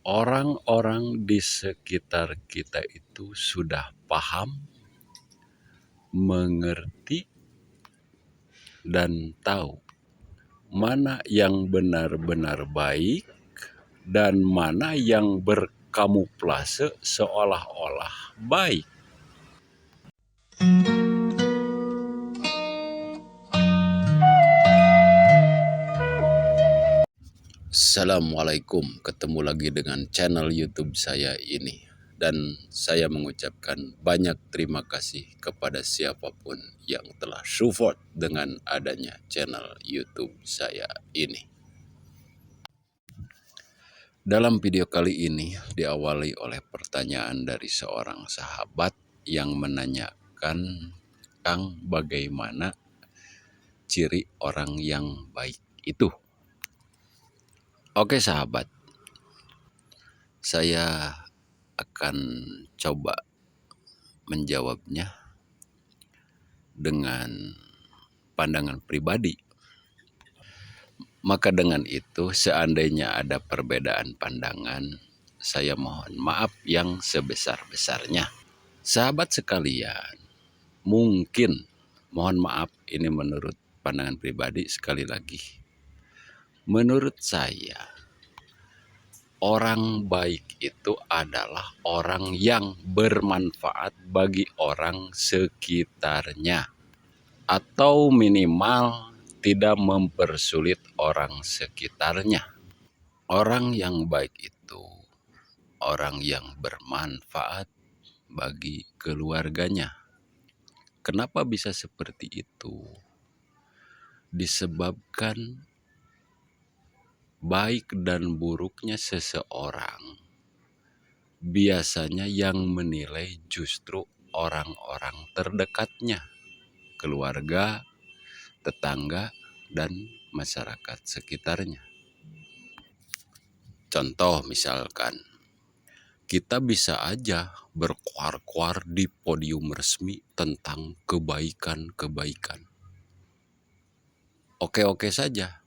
orang-orang di sekitar kita itu sudah paham, mengerti, dan tahu mana yang benar-benar baik dan mana yang berkamuflase seolah-olah baik. Assalamualaikum, ketemu lagi dengan channel YouTube saya ini. Dan saya mengucapkan banyak terima kasih kepada siapapun yang telah support dengan adanya channel YouTube saya ini. Dalam video kali ini diawali oleh pertanyaan dari seorang sahabat yang menanyakan, "Kang, bagaimana ciri orang yang baik itu?" Oke sahabat, saya akan coba menjawabnya dengan pandangan pribadi. Maka dengan itu, seandainya ada perbedaan pandangan, saya mohon maaf yang sebesar-besarnya. Sahabat sekalian, mungkin mohon maaf ini menurut pandangan pribadi sekali lagi. Menurut saya, orang baik itu adalah orang yang bermanfaat bagi orang sekitarnya, atau minimal tidak mempersulit orang sekitarnya. Orang yang baik itu orang yang bermanfaat bagi keluarganya. Kenapa bisa seperti itu? Disebabkan baik dan buruknya seseorang biasanya yang menilai justru orang-orang terdekatnya, keluarga, tetangga, dan masyarakat sekitarnya. Contoh misalkan, kita bisa aja berkuar-kuar di podium resmi tentang kebaikan-kebaikan. Oke-oke saja,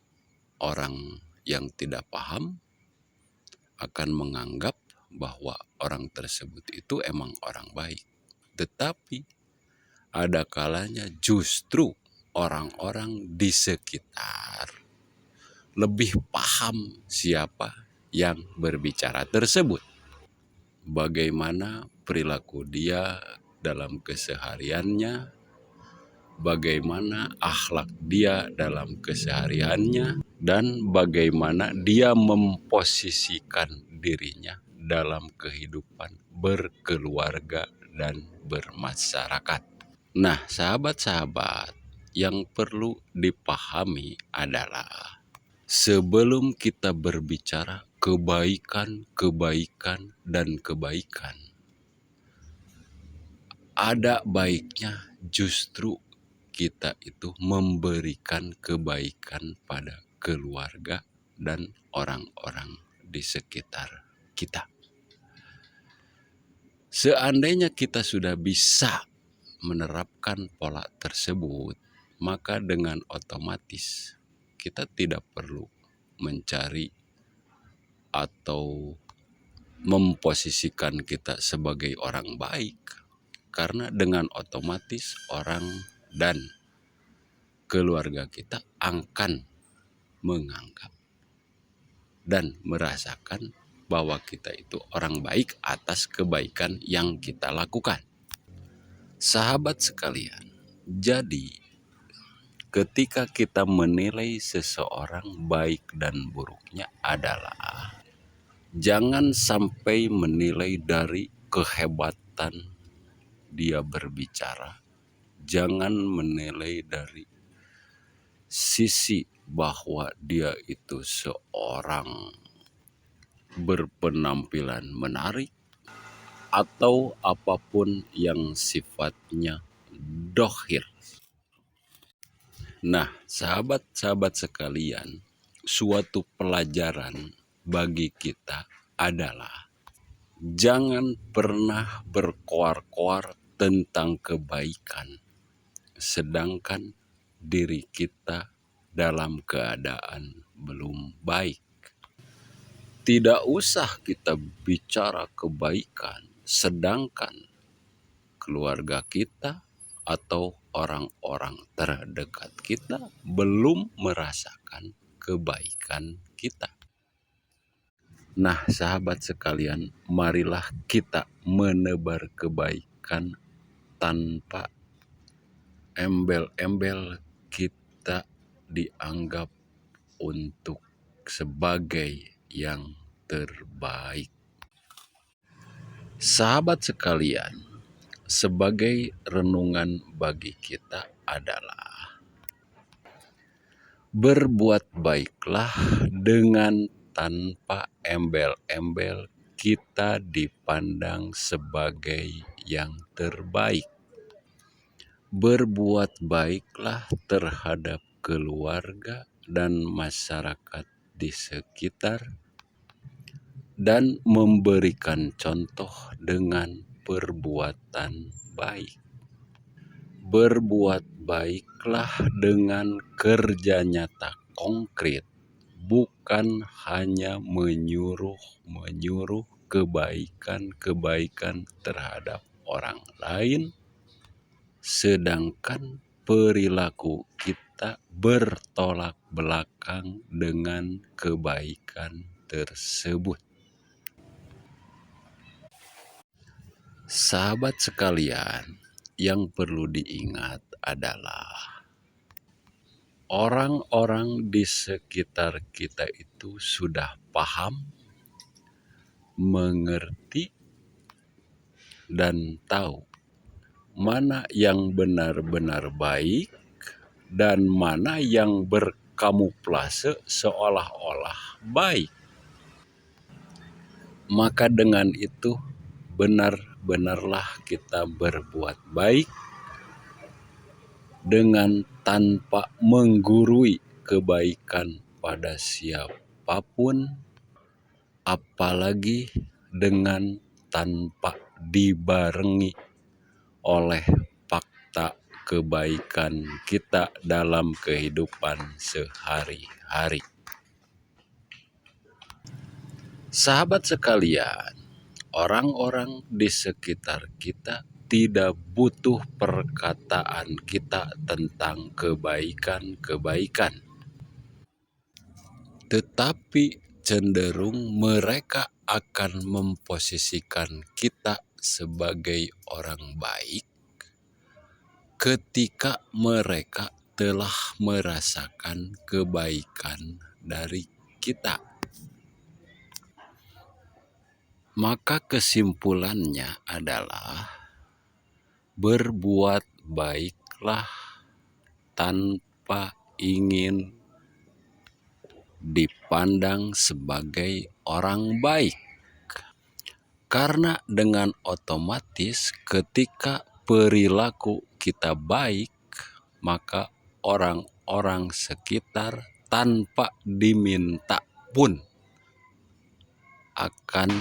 orang yang tidak paham akan menganggap bahwa orang tersebut itu emang orang baik. Tetapi ada kalanya justru orang-orang di sekitar lebih paham siapa yang berbicara tersebut. Bagaimana perilaku dia dalam kesehariannya, bagaimana akhlak dia dalam kesehariannya, dan bagaimana dia memposisikan dirinya dalam kehidupan berkeluarga dan bermasyarakat. Nah, sahabat-sahabat, yang perlu dipahami adalah sebelum kita berbicara kebaikan, dan kebaikan, ada baiknya justru kita itu memberikan kebaikan pada keluarga dan orang-orang di sekitar kita. Seandainya kita sudah bisa menerapkan pola tersebut, maka dengan otomatis kita tidak perlu mencari atau memposisikan kita sebagai orang baik, karena dengan otomatis orang dan keluarga kita akan menganggap dan merasakan bahwa kita itu orang baik atas kebaikan yang kita lakukan. Sahabat sekalian, jadi ketika kita menilai seseorang baik dan buruknya adalah jangan sampai menilai dari kehebatan dia berbicara. Jangan menilai dari sisi bahwa dia itu seorang berpenampilan menarik atau apapun yang sifatnya dohir. Nah, sahabat-sahabat sekalian, suatu pelajaran bagi kita adalah jangan pernah berkoar-koar tentang kebaikan, sedangkan diri kita dalam keadaan belum baik. Tidak usah kita bicara kebaikan, sedangkan keluarga kita atau orang-orang terdekat kita belum merasakan kebaikan kita. Nah, sahabat sekalian, marilah kita menebar kebaikan tanpa embel-embel kita dianggap untuk sebagai yang terbaik. Sahabat sekalian, sebagai renungan bagi kita adalah berbuat baiklah dengan tanpa embel-embel kita dipandang sebagai yang terbaik. Berbuat baiklah terhadap keluarga dan masyarakat di sekitar, dan memberikan contoh dengan perbuatan baik. Berbuat baiklah dengan kerja nyata konkret, bukan hanya menyuruh kebaikan-kebaikan terhadap orang lain, sedangkan perilaku kita bertolak belakang dengan kebaikan tersebut. Sahabat sekalian, yang perlu diingat adalah orang-orang di sekitar kita itu sudah paham, mengerti, dan tahu mana yang benar-benar baik dan mana yang berkamuflase seolah-olah baik. Maka dengan itu benar-benarlah kita berbuat baik dengan tanpa menggurui kebaikan pada siapapun, apalagi dengan tanpa dibarengi oleh fakta kebaikan kita dalam kehidupan sehari-hari. Sahabat sekalian, orang-orang di sekitar kita tidak butuh perkataan kita tentang kebaikan-kebaikan, tetapi cenderung mereka akan memposisikan kita sebagai orang baik ketika mereka telah merasakan kebaikan dari kita. Maka kesimpulannya adalah berbuat baiklah tanpa ingin dipandang sebagai orang baik. Karena dengan otomatis ketika perilaku kita baik, maka orang-orang sekitar tanpa diminta pun akan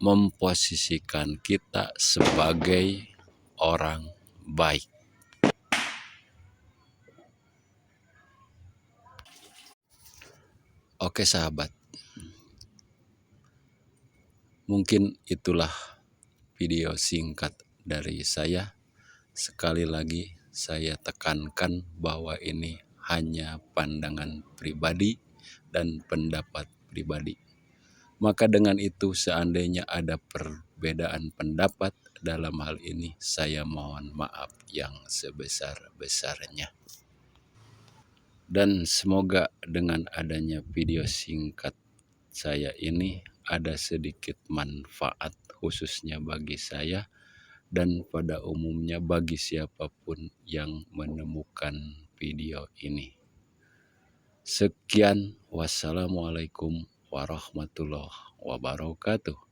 memposisikan kita sebagai orang baik. Oke sahabat, mungkin itulah video singkat dari saya. Sekali lagi saya tekankan bahwa ini hanya pandangan pribadi dan pendapat pribadi. Maka dengan itu seandainya ada perbedaan pendapat dalam hal ini, saya mohon maaf yang sebesar-besarnya. Dan semoga dengan adanya video singkat saya ini ada sedikit manfaat khususnya bagi saya dan pada umumnya bagi siapapun yang menemukan video ini. Sekian, wassalamualaikum warahmatullahi wabarakatuh.